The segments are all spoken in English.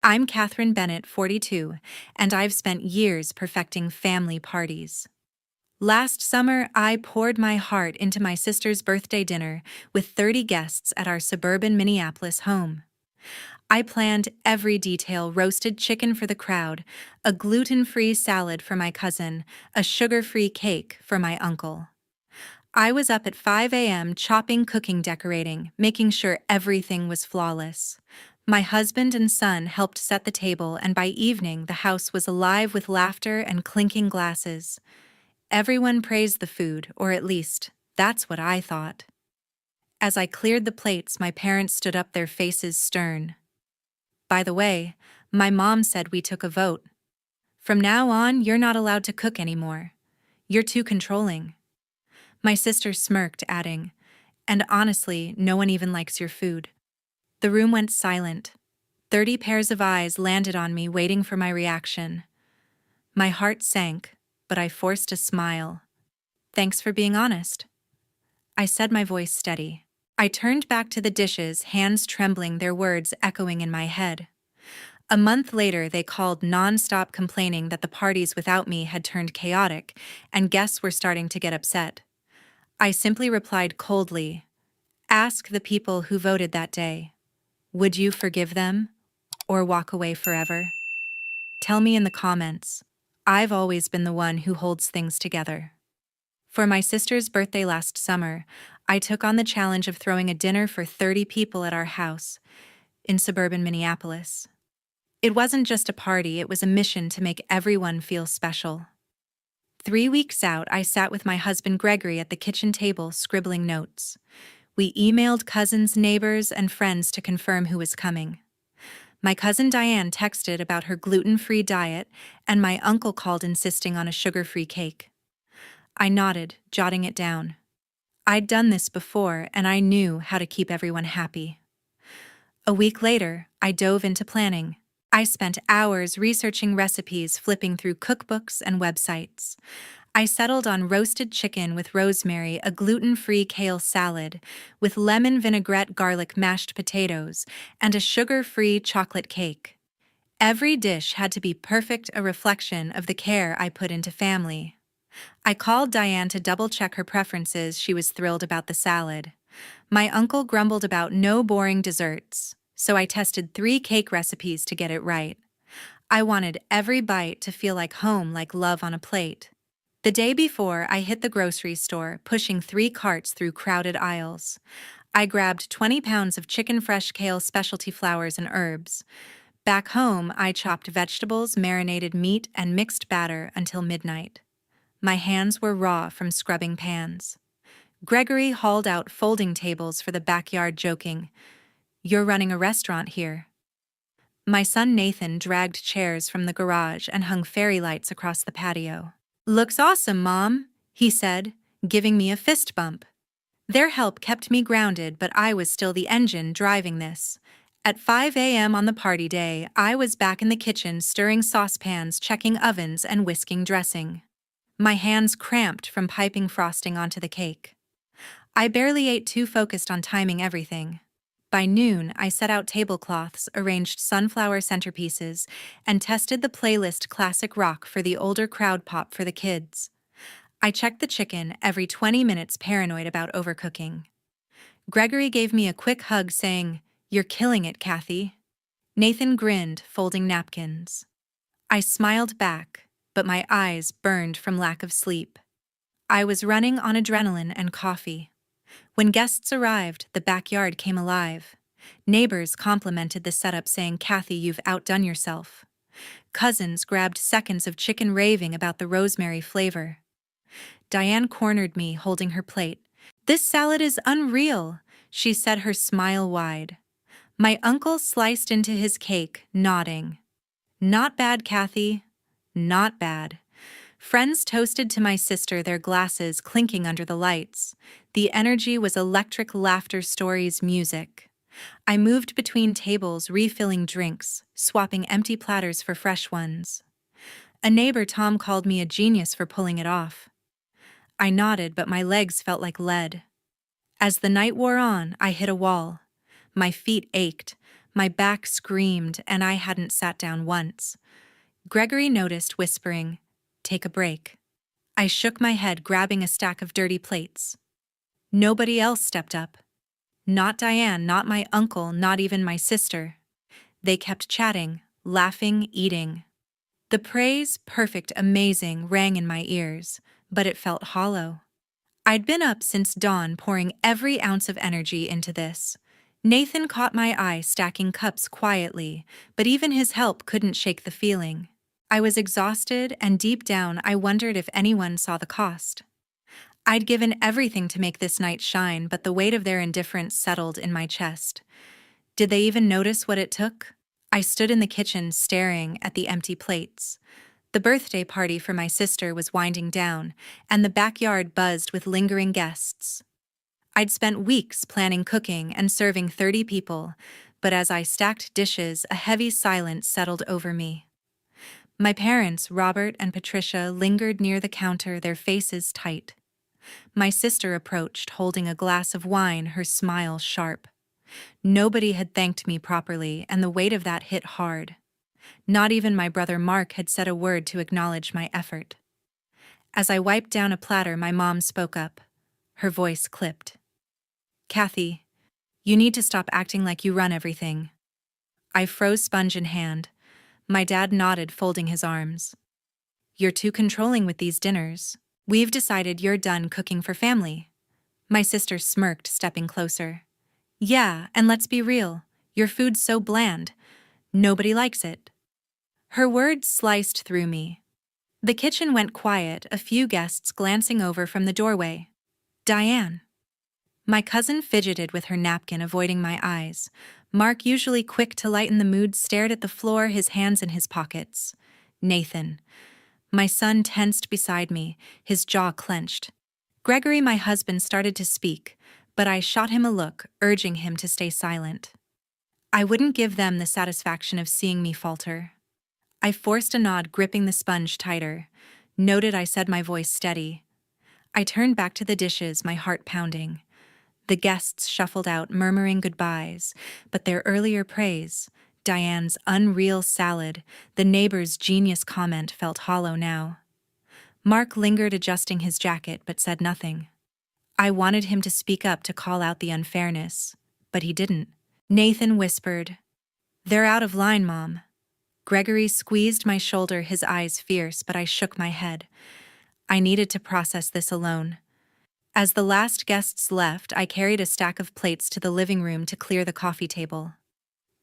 I'm Catherine Bennett, 42, and I've spent years perfecting family parties. Last summer, I poured my heart into my sister's birthday dinner with 30 guests at our suburban Minneapolis home. I planned every detail: roasted chicken for the crowd, a gluten-free salad for my cousin, a sugar-free cake for my uncle. I was up at 5 a.m. chopping, cooking, decorating, making sure everything was flawless. My husband and son helped set the table, and by evening the house was alive with laughter and clinking glasses. Everyone praised the food, or at least, that's what I thought. As I cleared the plates, my parents stood up, their faces stern. By the way, my mom said we took a vote. From now on, you're not allowed to cook anymore. You're too controlling. My sister smirked, adding, "And honestly, no one even likes your food." The room went silent. 30 pairs of eyes landed on me, waiting for my reaction. My heart sank, but I forced a smile. "Thanks for being honest," I said, my voice steady. I turned back to the dishes, hands trembling, their words echoing in my head. A month later, they called non-stop, complaining that the parties without me had turned chaotic, and guests were starting to get upset. I simply replied coldly, "Ask the people who voted that day. Would you forgive them or walk away forever? Tell me in the comments. I've always been the one who holds things together." For my sister's birthday last summer, I took on the challenge of throwing a dinner for 30 people at our house in suburban Minneapolis. It wasn't just a party, it was a mission to make everyone feel special. 3 weeks out, I sat with my husband Gregory at the kitchen table, scribbling notes. We emailed cousins, neighbors, and friends to confirm who was coming. My cousin Diane texted about her gluten-free diet, and my uncle called insisting on a sugar-free cake. I nodded, jotting it down. I'd done this before, and I knew how to keep everyone happy. A week later, I dove into planning. I spent hours researching recipes, flipping through cookbooks and websites. I settled on roasted chicken with rosemary, a gluten-free kale salad with lemon vinaigrette, garlic, mashed potatoes, and a sugar-free chocolate cake. Every dish had to be perfect, a reflection of the care I put into family. I called Diane to double-check her preferences. She was thrilled about the salad. My uncle grumbled about no boring desserts, so I tested 3 cake recipes to get it right. I wanted every bite to feel like home, like love on a plate. The day before, I hit the grocery store, pushing 3 carts through crowded aisles. I grabbed 20 pounds of chicken, fresh kale, specialty flours, and herbs. Back home, I chopped vegetables, marinated meat, and mixed batter until midnight. My hands were raw from scrubbing pans. Gregory hauled out folding tables for the backyard, joking, "You're running a restaurant here." My son Nathan dragged chairs from the garage and hung fairy lights across the patio. "Looks awesome, Mom," he said, giving me a fist bump. Their help kept me grounded, but I was still the engine driving this. At 5 a.m. on the party day, I was back in the kitchen, stirring saucepans, checking ovens, and whisking dressing. My hands cramped from piping frosting onto the cake. I barely ate, too focused on timing everything. By noon, I set out tablecloths, arranged sunflower centerpieces, and tested the playlist classic rock for the older crowd, pop for the kids. I checked the chicken every 20 minutes, paranoid about overcooking. Gregory gave me a quick hug, saying, "You're killing it, Kathy." Nathan grinned, folding napkins. I smiled back, but my eyes burned from lack of sleep. I was running on adrenaline and coffee. When guests arrived, the backyard came alive. Neighbors complimented the setup, saying, "Kathy, you've outdone yourself." Cousins grabbed seconds of chicken, raving about the rosemary flavor. Diane cornered me, holding her plate. "This salad is unreal," she said, her smile wide. My uncle sliced into his cake, nodding. "Not bad, Kathy. Not bad." Friends toasted to my sister, their glasses clinking under the lights. The energy was electric: laughter, stories, music. I moved between tables, refilling drinks, swapping empty platters for fresh ones. A neighbor, Tom, called me a genius for pulling it off. I nodded, but my legs felt like lead. As the night wore on, I hit a wall. My feet ached, My back screamed, and I hadn't sat down once. Gregory noticed, whispering, "Take a break." I shook my head, grabbing a stack of dirty plates. Nobody else stepped up. Not Diane, not my uncle, not even my sister. They kept chatting, laughing, eating. The praise, "perfect, amazing," rang in my ears, but it felt hollow. I'd been up since dawn, pouring every ounce of energy into this. Nathan caught my eye, stacking cups quietly, but even his help couldn't shake the feeling. I was exhausted, and deep down I wondered if anyone saw the cost. I'd given everything to make this night shine, but the weight of their indifference settled in my chest. Did they even notice what it took? I stood in the kitchen, staring at the empty plates. The birthday party for my sister was winding down, and the backyard buzzed with lingering guests. I'd spent weeks planning cooking and serving 30 people, but as I stacked dishes, a heavy silence settled over me. My parents, Robert and Patricia, lingered near the counter, their faces tight. My sister approached, holding a glass of wine, her smile sharp. Nobody had thanked me properly, and the weight of that hit hard. Not even my brother Mark had said a word to acknowledge my effort. As I wiped down a platter, my mom spoke up. Her voice clipped. "Kathy, you need to stop acting like you run everything." I froze, sponge in hand. My dad nodded, folding his arms. "You're too controlling with these dinners. We've decided you're done cooking for family." My sister smirked, stepping closer. "Yeah, and let's be real. Your food's so bland. Nobody likes it." Her words sliced through me. The kitchen went quiet, a few guests glancing over from the doorway. Diane. My cousin fidgeted with her napkin, avoiding my eyes. Mark, usually quick to lighten the mood, stared at the floor, his hands in his pockets. Nathan. My son tensed beside me, his jaw clenched. Gregory, my husband, started to speak, but I shot him a look, urging him to stay silent. I wouldn't give them the satisfaction of seeing me falter. I forced a nod, gripping the sponge tighter. Noted I said, my voice steady. I turned back to the dishes, my heart pounding. The guests shuffled out, murmuring goodbyes, but their earlier praise, Diane's unreal salad, the neighbor's genius comment, felt hollow now. Mark lingered, adjusting his jacket, but said nothing. I wanted him to speak up, to call out the unfairness, but he didn't. Nathan whispered, "They're out of line, Mom." Gregory squeezed my shoulder, his eyes fierce, but I shook my head. I needed to process this alone. As the last guests left, I carried a stack of plates to the living room to clear the coffee table.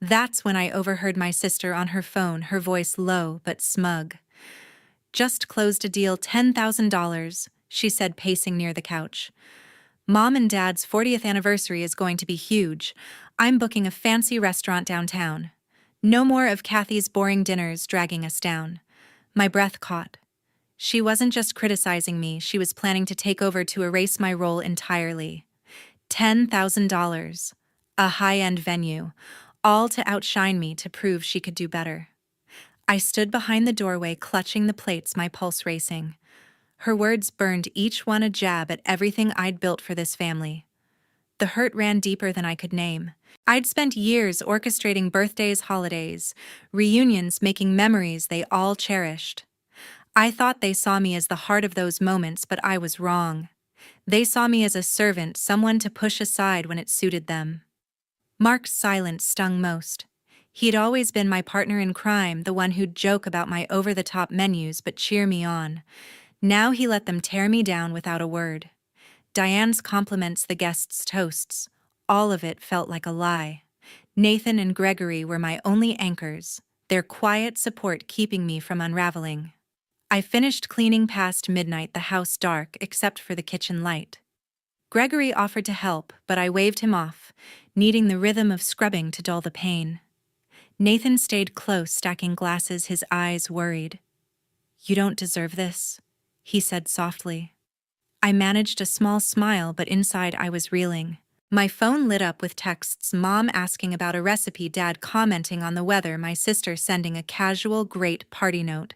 That's when I overheard my sister on her phone, her voice low but smug. "Just closed a deal, $10,000, she said, pacing near the couch. "Mom and Dad's 40th anniversary is going to be huge. I'm booking a fancy restaurant downtown. No more of Kathy's boring dinners dragging us down." My breath caught. She wasn't just criticizing me, she was planning to take over, to erase my role entirely. $10,000. A high-end venue. All to outshine me, to prove she could do better. I stood behind the doorway, clutching the plates, my pulse racing. Her words burned, each one a jab at everything I'd built for this family. The hurt ran deeper than I could name. I'd spent years orchestrating birthdays, holidays, reunions, making memories they all cherished. I thought they saw me as the heart of those moments, but I was wrong. They saw me as a servant, someone to push aside when it suited them. Mark's silence stung most. He'd always been my partner in crime, the one who'd joke about my over-the-top menus but cheer me on. Now he let them tear me down without a word. Diane's compliments, the guests' toasts, all of it felt like a lie. Nathan and Gregory were my only anchors, their quiet support keeping me from unraveling. I finished cleaning past midnight, the house dark except for the kitchen light. Gregory offered to help, but I waved him off, needing the rhythm of scrubbing to dull the pain. Nathan stayed close, stacking glasses, his eyes worried. "You don't deserve this," he said softly. I managed a small smile, but inside I was reeling. My phone lit up with texts, Mom asking about a recipe, Dad commenting on the weather, my sister sending a casual, "great party" note.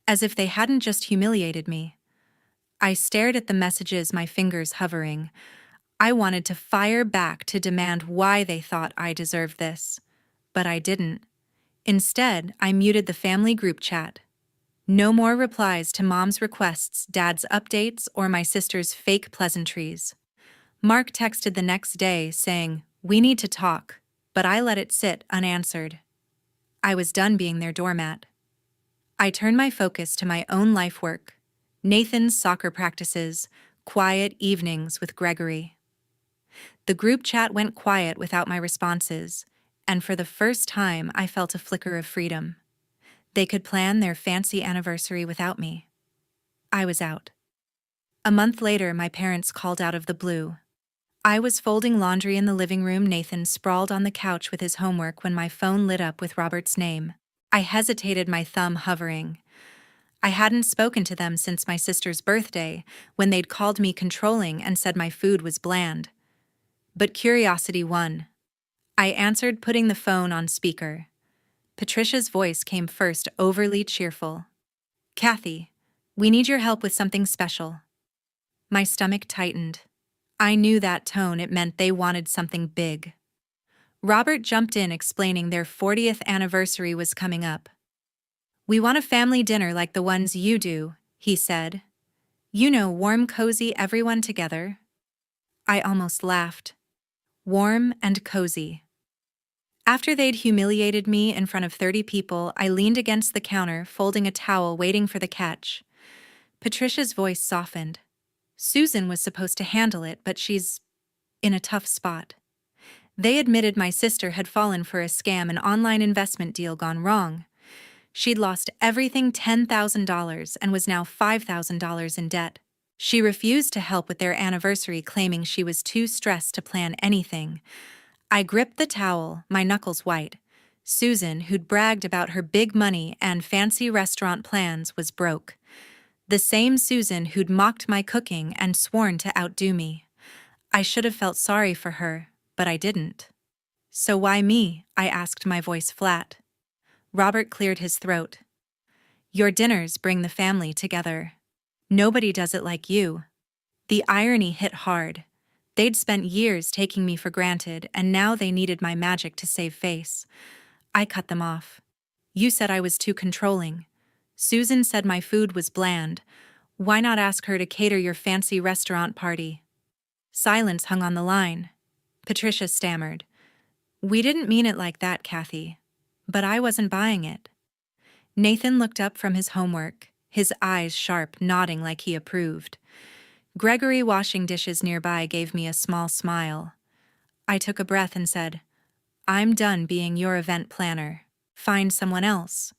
As if they hadn't just humiliated me. I stared at the messages, my fingers hovering. I wanted to fire back, to demand why they thought I deserved this. But I didn't. Instead, I muted the family group chat. No more replies to Mom's requests, Dad's updates, or my sister's fake pleasantries. Mark texted the next day saying, "We need to talk," but I let it sit unanswered. I was done being their doormat. I turned my focus to my own life work, Nathan's soccer practices, quiet evenings with Gregory. The group chat went quiet without my responses, and for the first time I felt a flicker of freedom. They could plan their fancy anniversary without me. I was out. A month later, my parents called out of the blue. I was folding laundry in the living room. Nathan sprawled on the couch with his homework when my phone lit up with Robert's name. I hesitated, my thumb hovering. I hadn't spoken to them since my sister's birthday, when they'd called me controlling and said my food was bland. But curiosity won. I answered, putting the phone on speaker. Patricia's voice came first, overly cheerful. "Kathy, we need your help with something special." My stomach tightened. I knew that tone, it meant they wanted something big. Robert jumped in, explaining their 40th anniversary was coming up. "We want a family dinner like the ones you do," he said. "You know, warm, cozy, everyone together." I almost laughed. Warm and cozy. After they'd humiliated me in front of 30 people, I leaned against the counter, folding a towel, waiting for the catch. Patricia's voice softened. "Susan was supposed to handle it, but she's in a tough spot." They admitted my sister had fallen for a scam, an online investment deal gone wrong. She'd lost everything, $10,000, and was now $5,000 in debt. She refused to help with their anniversary, claiming she was too stressed to plan anything. I gripped the towel, my knuckles white. Susan, who'd bragged about her big money and fancy restaurant plans, was broke. The same Susan who'd mocked my cooking and sworn to outdo me. I should have felt sorry for her, but I didn't. "So why me?" I asked, my voice flat. Robert cleared his throat. "Your dinners bring the family together. Nobody does it like you." The irony hit hard. They'd spent years taking me for granted, and now they needed my magic to save face. I cut them off. "You said I was too controlling. Susan said my food was bland. Why not ask her to cater your fancy restaurant party?" Silence hung on the line. Patricia stammered. "We didn't mean it like that, Kathy." But I wasn't buying it. Nathan looked up from his homework, his eyes sharp, nodding like he approved. Gregory, washing dishes nearby, gave me a small smile. I took a breath and said, "I'm done being your event planner. Find someone else."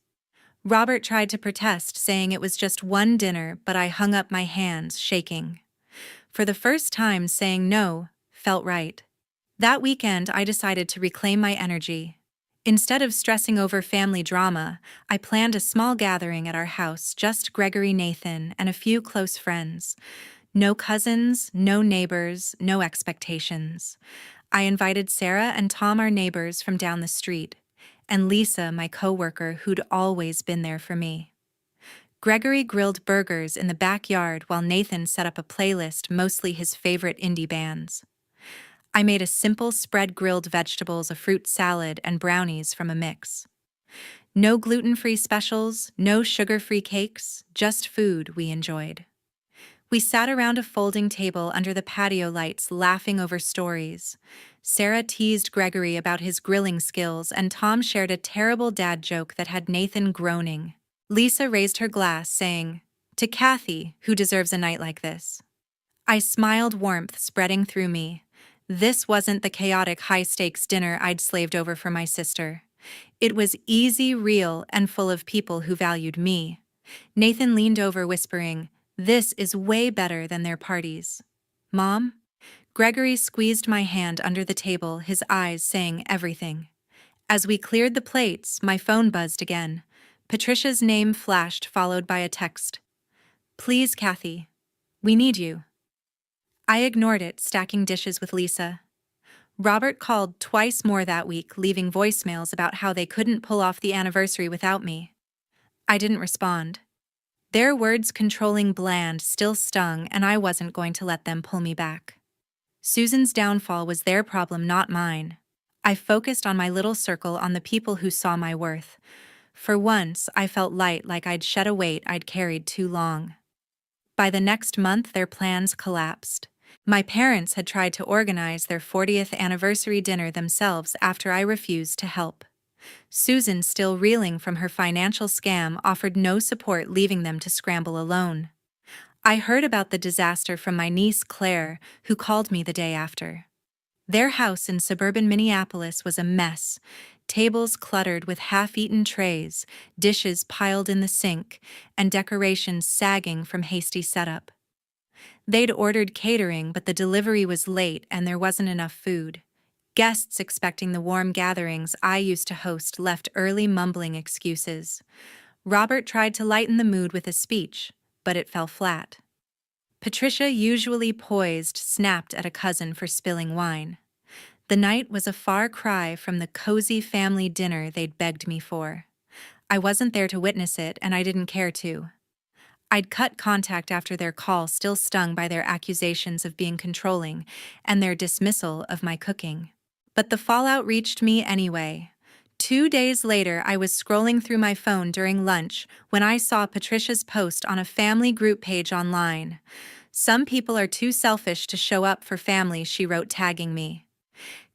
Robert tried to protest, saying it was just one dinner, but I hung up my hands, shaking. For the first time, saying no felt right. That weekend, I decided to reclaim my energy. Instead of stressing over family drama, I planned a small gathering at our house, just Gregory, Nathan, and a few close friends. No cousins, no neighbors, no expectations. I invited Sarah and Tom, our neighbors from down the street, and Lisa, my coworker, who'd always been there for me. Gregory grilled burgers in the backyard while Nathan set up a playlist, mostly his favorite indie bands. I made a simple spread, grilled vegetables, a fruit salad, and brownies from a mix. No gluten-free specials, no sugar-free cakes, just food we enjoyed. We sat around a folding table under the patio lights, laughing over stories. Sarah teased Gregory about his grilling skills, and Tom shared a terrible dad joke that had Nathan groaning. Lisa raised her glass, saying, "To Kathy, who deserves a night like this." I smiled, warmth spreading through me. This wasn't the chaotic, high-stakes dinner I'd slaved over for my sister. It was easy, real, and full of people who valued me. Nathan leaned over, whispering, "This is way better than their parties." "Mom?" Gregory squeezed my hand under the table, his eyes saying everything. As we cleared the plates, my phone buzzed again. Patricia's name flashed, followed by a text. "Please, Kathy. We need you." I ignored it, stacking dishes with Lisa. Robert called twice more that week, leaving voicemails about how they couldn't pull off the anniversary without me. I didn't respond. Their words, controlling, bland, still stung, and I wasn't going to let them pull me back. Susan's downfall was their problem, not mine. I focused on my little circle, on the people who saw my worth. For once, I felt light, like I'd shed a weight I'd carried too long. By the next month, their plans collapsed. My parents had tried to organize their 40th anniversary dinner themselves after I refused to help. Susan, still reeling from her financial scam, offered no support, leaving them to scramble alone. I heard about the disaster from my niece Claire, who called me the day after. Their house in suburban Minneapolis was a mess. Tables cluttered with half-eaten trays, dishes piled in the sink, and decorations sagging from hasty setup. They'd ordered catering, but the delivery was late and there wasn't enough food. Guests expecting the warm gatherings I used to host left early, mumbling excuses. Robert tried to lighten the mood with a speech, but it fell flat. Patricia, usually poised, snapped at a cousin for spilling wine. The night was a far cry from the cozy family dinner they'd begged me for. I wasn't there to witness it, and I didn't care to. I'd cut contact after their call, still stung by their accusations of being controlling and their dismissal of my cooking. But the fallout reached me anyway. 2 days later, I was scrolling through my phone during lunch when I saw Patricia's post on a family group page online. "Some people are too selfish to show up for family," she wrote, tagging me.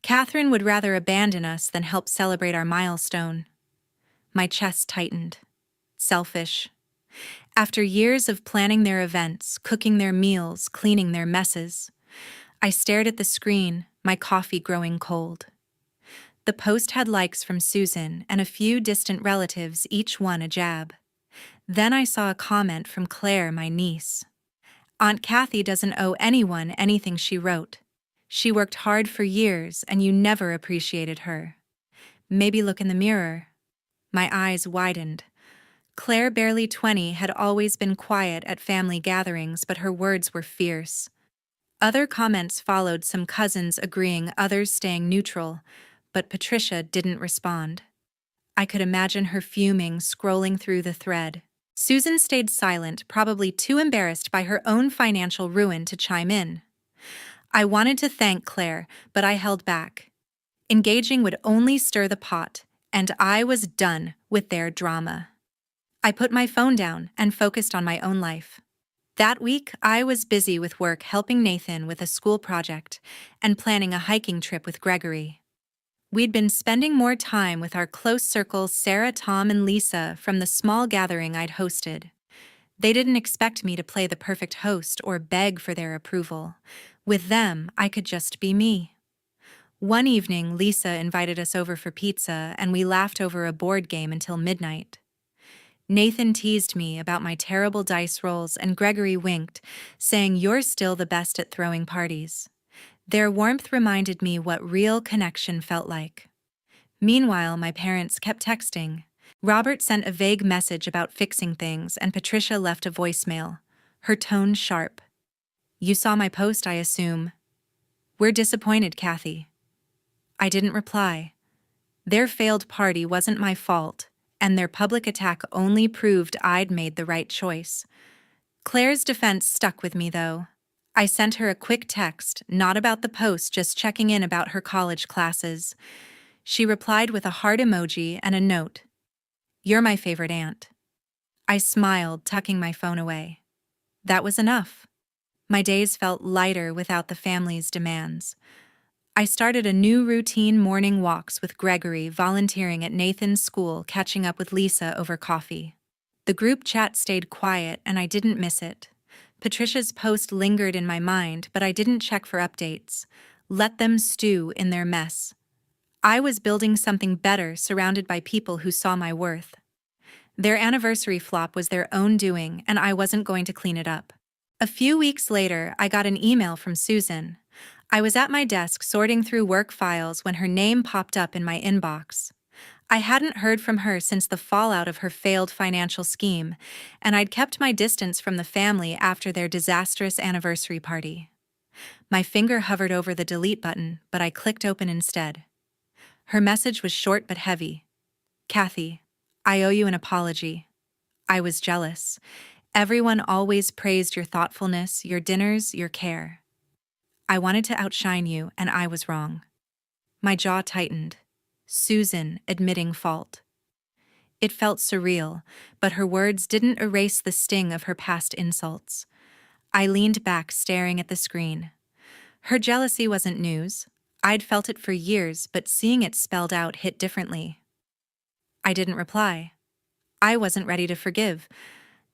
"Katherine would rather abandon us than help celebrate our milestone." My chest tightened. Selfish. After years of planning their events, cooking their meals, cleaning their messes, I stared at the screen, my coffee growing cold. The post had likes from Susan and a few distant relatives, each one a jab. Then I saw a comment from Claire, my niece. "Aunt Kathy doesn't owe anyone anything," she wrote. "She worked hard for years and you never appreciated her. Maybe look in the mirror." My eyes widened. Claire, barely 20, had always been quiet at family gatherings, but her words were fierce. Other comments followed, some cousins agreeing, others staying neutral, but Patricia didn't respond. I could imagine her fuming, scrolling through the thread. Susan stayed silent, probably too embarrassed by her own financial ruin to chime in. I wanted to thank Claire, but I held back. Engaging would only stir the pot, and I was done with their drama. I put my phone down and focused on my own life. That week, I was busy with work, helping Nathan with a school project and planning a hiking trip with Gregory. We'd been spending more time with our close circle, Sarah, Tom, and Lisa, from the small gathering I'd hosted. They didn't expect me to play the perfect host or beg for their approval. With them, I could just be me. One evening, Lisa invited us over for pizza, and we laughed over a board game until midnight. Nathan teased me about my terrible dice rolls, and Gregory winked, saying, "You're still the best at throwing parties." Their warmth reminded me what real connection felt like. Meanwhile, my parents kept texting. Robert sent a vague message about fixing things, and Patricia left a voicemail, her tone sharp. "You saw my post, I assume." "We're disappointed, Kathy." I didn't reply. Their failed party wasn't my fault, and their public attack only proved I'd made the right choice. Claire's defense stuck with me, though. I sent her a quick text, not about the post, just checking in about her college classes. She replied with a heart emoji and a note. "You're my favorite aunt." I smiled, tucking my phone away. That was enough. My days felt lighter without the family's demands. I started a new routine: morning walks with Gregory, volunteering at Nathan's school, catching up with Lisa over coffee. The group chat stayed quiet, and I didn't miss it. Patricia's post lingered in my mind, but I didn't check for updates. Let them stew in their mess. I was building something better, surrounded by people who saw my worth. Their anniversary flop was their own doing, and I wasn't going to clean it up. A few weeks later, I got an email from Susan. I was at my desk sorting through work files when her name popped up in my inbox. I hadn't heard from her since the fallout of her failed financial scheme, and I'd kept my distance from the family after their disastrous anniversary party. My finger hovered over the delete button, but I clicked open instead. Her message was short but heavy. "Kathy, I owe you an apology. I was jealous. Everyone always praised your thoughtfulness, your dinners, your care. I wanted to outshine you, and I was wrong." My jaw tightened. Susan admitting fault. It felt surreal, but her words didn't erase the sting of her past insults. I leaned back, staring at the screen. Her jealousy wasn't news. I'd felt it for years, but seeing it spelled out hit differently. I didn't reply. I wasn't ready to forgive.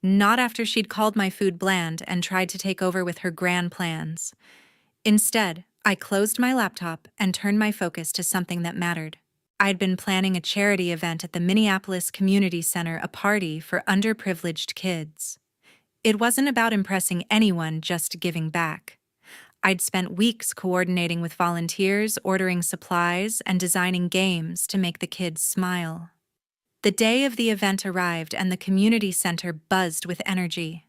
Not after she'd called my food bland and tried to take over with her grand plans. Instead, I closed my laptop and turned my focus to something that mattered. I'd been planning a charity event at the Minneapolis Community Center, a party for underprivileged kids. It wasn't about impressing anyone, just giving back. I'd spent weeks coordinating with volunteers, ordering supplies, and designing games to make the kids smile. The day of the event arrived and the community center buzzed with energy.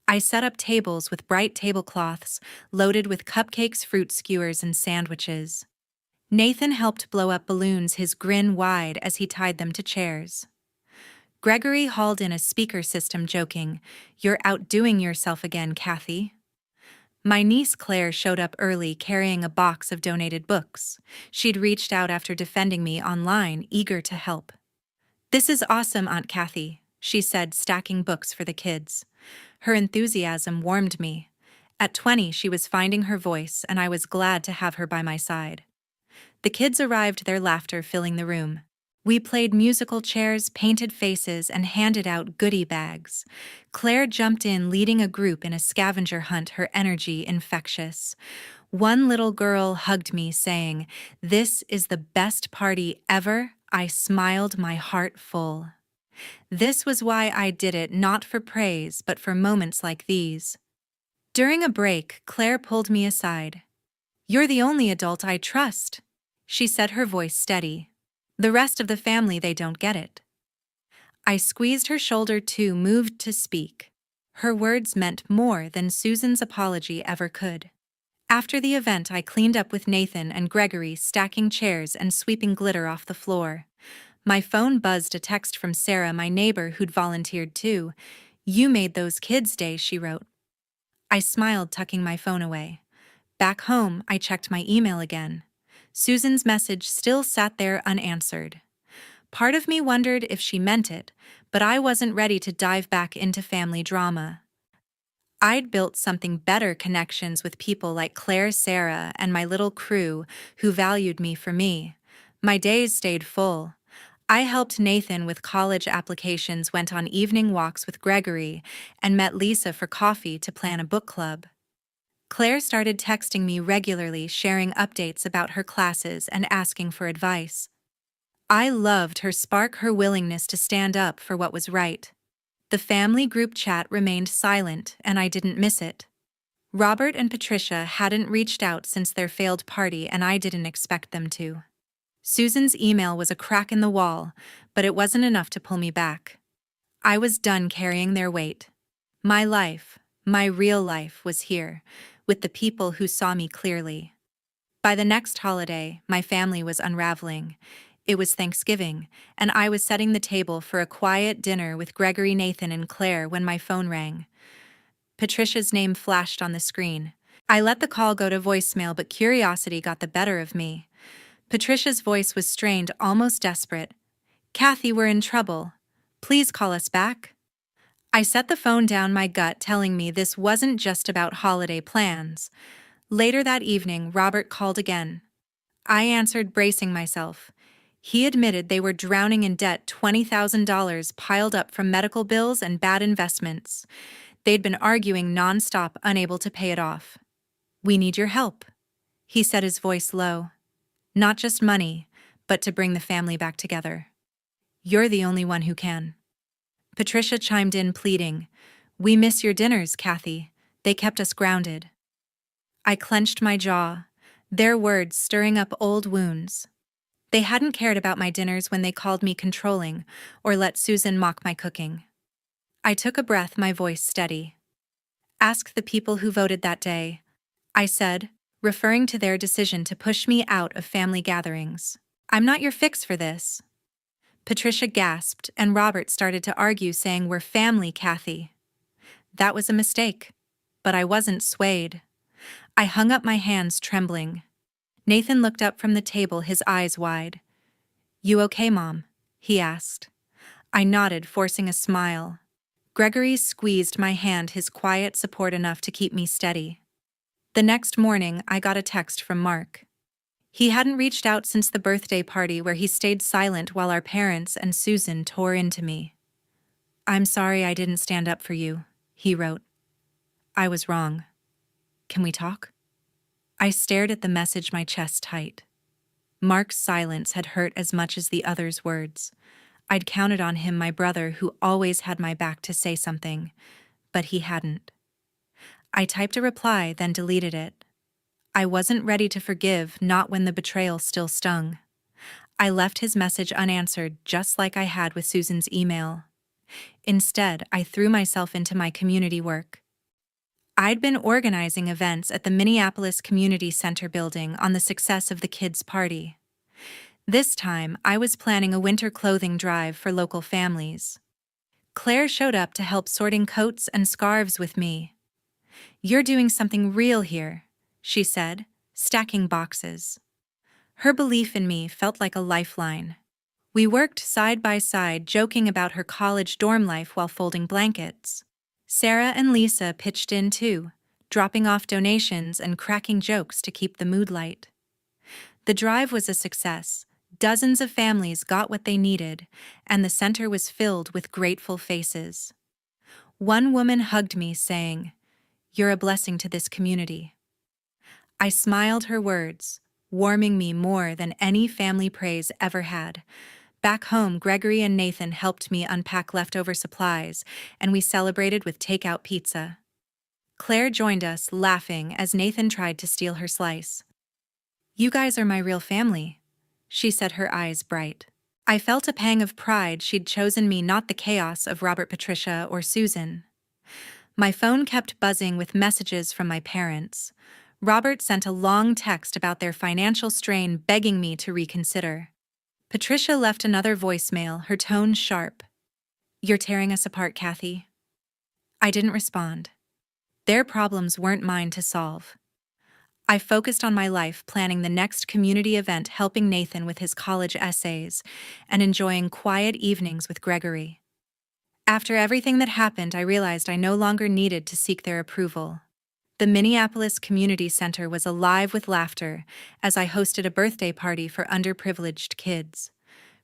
I set up tables with bright tablecloths loaded with cupcakes, fruit skewers, and sandwiches. Nathan helped blow up balloons, his grin wide as he tied them to chairs. Gregory hauled in a speaker system, joking, "You're outdoing yourself again, Kathy." My niece Claire showed up early carrying a box of donated books. She'd reached out after defending me online, eager to help. "This is awesome, Aunt Kathy," she said, stacking books for the kids. Her enthusiasm warmed me. At 20, she was finding her voice, and I was glad to have her by my side. The kids arrived, their laughter filling the room. We played musical chairs, painted faces, and handed out goodie bags. Claire jumped in, leading a group in a scavenger hunt, her energy infectious. One little girl hugged me, saying, "This is the best party ever." I smiled, my heart full. This was why I did it, not for praise, but for moments like these. During a break, Claire pulled me aside. "You're the only adult I trust," she said, her voice steady. "The rest of the family, they don't get it." I squeezed her shoulder too, moved to speak. Her words meant more than Susan's apology ever could. After the event, I cleaned up with Nathan and Gregory, stacking chairs and sweeping glitter off the floor. My phone buzzed, a text from Sarah, my neighbor who'd volunteered too. "You made those kids' day," she wrote. I smiled, tucking my phone away. Back home, I checked my email again. Susan's message still sat there unanswered. Part of me wondered if she meant it, but I wasn't ready to dive back into family drama. I'd built something better, connections with people like Claire, Sarah, and my little crew who valued me for me. My days stayed full. I helped Nathan with college applications, went on evening walks with Gregory, and met Lisa for coffee to plan a book club. Claire started texting me regularly, sharing updates about her classes and asking for advice. I loved her spark, her willingness to stand up for what was right. The family group chat remained silent, and I didn't miss it. Robert and Patricia hadn't reached out since their failed party, and I didn't expect them to. Susan's email was a crack in the wall, but it wasn't enough to pull me back. I was done carrying their weight. My life, my real life, was here, with the people who saw me clearly. By the next holiday, my family was unraveling. It was Thanksgiving, and I was setting the table for a quiet dinner with Gregory, Nathan, and Claire when my phone rang. Patricia's name flashed on the screen. I let the call go to voicemail, but curiosity got the better of me. Patricia's voice was strained, almost desperate. "Kathy, we're in trouble. Please call us back." I set the phone down, my gut telling me this wasn't just about holiday plans. Later that evening, Robert called again. I answered, bracing myself. He admitted they were drowning in debt, $20,000 piled up from medical bills and bad investments. They'd been arguing nonstop, unable to pay it off. "We need your help," he said, his voice low. "Not just money, but to bring the family back together. You're the only one who can." Patricia chimed in, pleading, "We miss your dinners, Kathy. They kept us grounded." I clenched my jaw, their words stirring up old wounds. They hadn't cared about my dinners when they called me controlling or let Susan mock my cooking. I took a breath, my voice steady. "Ask the people who voted that day," I said, referring to their decision to push me out of family gatherings. "I'm not your fix for this." Patricia gasped, and Robert started to argue, saying, "We're family, Kathy." That was a mistake, but I wasn't swayed. I hung up my hands, trembling. Nathan looked up from the table, his eyes wide. "You okay, Mom?" he asked. I nodded, forcing a smile. Gregory squeezed my hand, his quiet support enough to keep me steady. The next morning, I got a text from Mark. He hadn't reached out since the birthday party where he stayed silent while our parents and Susan tore into me. "I'm sorry I didn't stand up for you," he wrote. "I was wrong. Can we talk?" I stared at the message, my chest tight. Mark's silence had hurt as much as the other's words. I'd counted on him, my brother, who always had my back, to say something, but he hadn't. I typed a reply, then deleted it. I wasn't ready to forgive, not when the betrayal still stung. I left his message unanswered, just like I had with Susan's email. Instead, I threw myself into my community work. I'd been organizing events at the Minneapolis Community Center building on the success of the kids' party. This time, I was planning a winter clothing drive for local families. Claire showed up to help sorting coats and scarves with me. "You're doing something real here," she said, stacking boxes. Her belief in me felt like a lifeline. We worked side by side, joking about her college dorm life while folding blankets. Sarah and Lisa pitched in too, dropping off donations and cracking jokes to keep the mood light. The drive was a success. Dozens of families got what they needed, and the center was filled with grateful faces. One woman hugged me, saying, "You're a blessing to this community." I smiled her words, warming me more than any family praise ever had. Back home, Gregory and Nathan helped me unpack leftover supplies, and we celebrated with takeout pizza. Claire joined us, laughing as Nathan tried to steal her slice. "You guys are my real family," she said, her eyes bright. I felt a pang of pride. She'd chosen me, not the chaos of Robert, Patricia, or Susan. My phone kept buzzing with messages from my parents. Robert sent a long text about their financial strain, begging me to reconsider. Patricia left another voicemail, her tone sharp. "You're tearing us apart, Kathy." I didn't respond. Their problems weren't mine to solve. I focused on my life, planning the next community event, helping Nathan with his college essays, and enjoying quiet evenings with Gregory. After everything that happened, I realized I no longer needed to seek their approval. The Minneapolis Community Center was alive with laughter as I hosted a birthday party for underprivileged kids.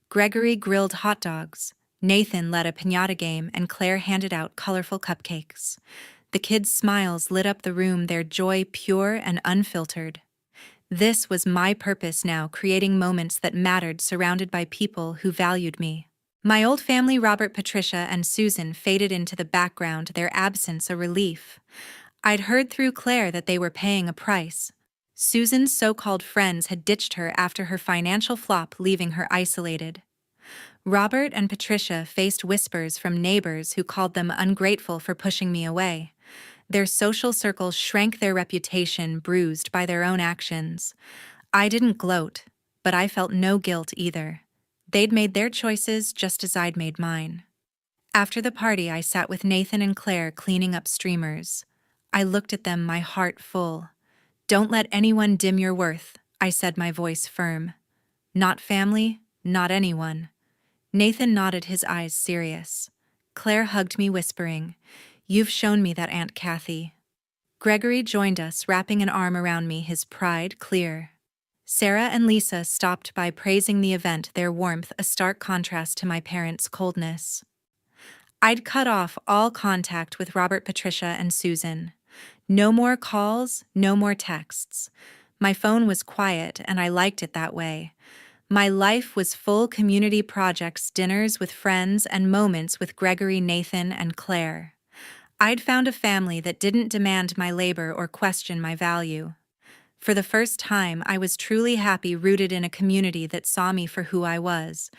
Gregory grilled hot dogs, Nathan led a piñata game, and Claire handed out colorful cupcakes. The kids' smiles lit up the room, their joy pure and unfiltered. This was my purpose now, creating moments that mattered, surrounded by people who valued me. My old family, Robert, Patricia, and Susan, faded into the background, their absence a relief. I'd heard through Claire that they were paying a price. Susan's so-called friends had ditched her after her financial flop, leaving her isolated. Robert and Patricia faced whispers from neighbors who called them ungrateful for pushing me away. Their social circles shrank, their reputation bruised by their own actions. I didn't gloat, but I felt no guilt either. They'd made their choices just as I'd made mine. After the party, I sat with Nathan and Claire cleaning up streamers. I looked at them, my heart full. "Don't let anyone dim your worth," I said, my voice firm. "Not family, not anyone." Nathan nodded, his eyes serious. Claire hugged me, whispering, "You've shown me that, Aunt Kathy." Gregory joined us, wrapping an arm around me, his pride clear. Sarah and Lisa stopped by, praising the event, their warmth a stark contrast to my parents' coldness. I'd cut off all contact with Robert, Patricia, and Susan. No more calls, no more texts. My phone was quiet, and I liked it that way. My life was full: community projects, dinners with friends, and moments with Gregory, Nathan, and Claire. I'd found a family that didn't demand my labor or question my value. For the first time, I was truly happy, rooted in a community that saw me for who I was.